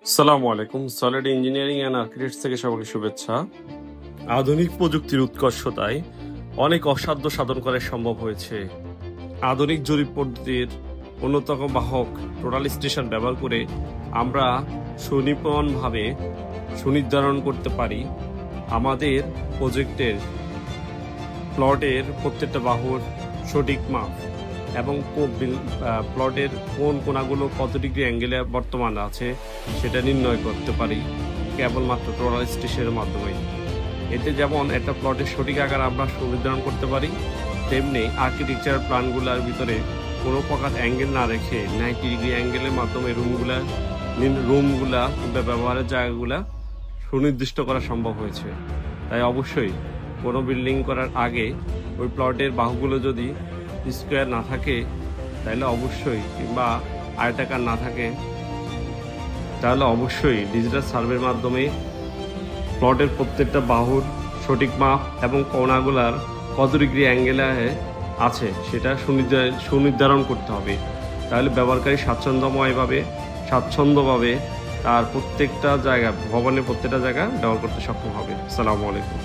আসসালামু আলাইকুম। Solid engineering and architects থেকে সকলকে শুভেচ্ছা। আধুনিক প্রযুক্তির উৎকর্ষতায় অনেক অসাধ্য সাধন করা সম্ভব হয়েছে। আধুনিক জরিপ পদ্ধতির অন্যতম বাহক টোটাল স্টেশন ব্যবহার করে আমরা সুনিপুণভাবে সুনির্ধারণ করতে পারি আমাদের প্রজেক্টের প্লটের প্রত্যেকটা বাহুর সঠিক মাপ এবং প্লটের কোন কোণাগুলো কত ডিগ্রি অ্যাঙ্গেলে বর্তমান আছে সেটা নির্ণয় করতে পারি কেবলমাত্র টোটাল স্টেশনের মাধ্যমে। এতে যেমন একটা প্লটের সঠিক আকার আমরা সুনির্ধারণ করতে পারি, তেমনি আর্কিটেকচার প্ল্যানগুলোর ভিতরে কোনো প্রকার অ্যাঙ্গেল না রেখে 90 ডিগ্রি অ্যাঙ্গেলের মাধ্যমে রুমগুলা কিংবা ব্যবহারের জায়গাগুলা সুনির্দিষ্ট করা সম্ভব হয়েছে। তাই অবশ্যই কোনো বিল্ডিং করার আগে ওই প্লটের বাহুগুলো যদি স্কোয়ার না থাকে তাহলে অবশ্যই, কিংবা আয়তাকার না থাকে তাহলে অবশ্যই ডিজিটাল সার্ভের মাধ্যমে প্লটের প্রত্যেকটা বাহুর সঠিক মাপ এবং কোণাগুলার কত ডিগ্রি অ্যাঙ্গেলে আছে সেটা সুনির্ধারণ করতে হবে। তাহলে ব্যবহারকারী স্বাচ্ছন্দ্যভাবে তার প্রত্যেকটা জায়গা, ভবনের প্রত্যেকটা জায়গা ব্যবহার করতে সক্ষম হবে। আসসালামু আলাইকুম।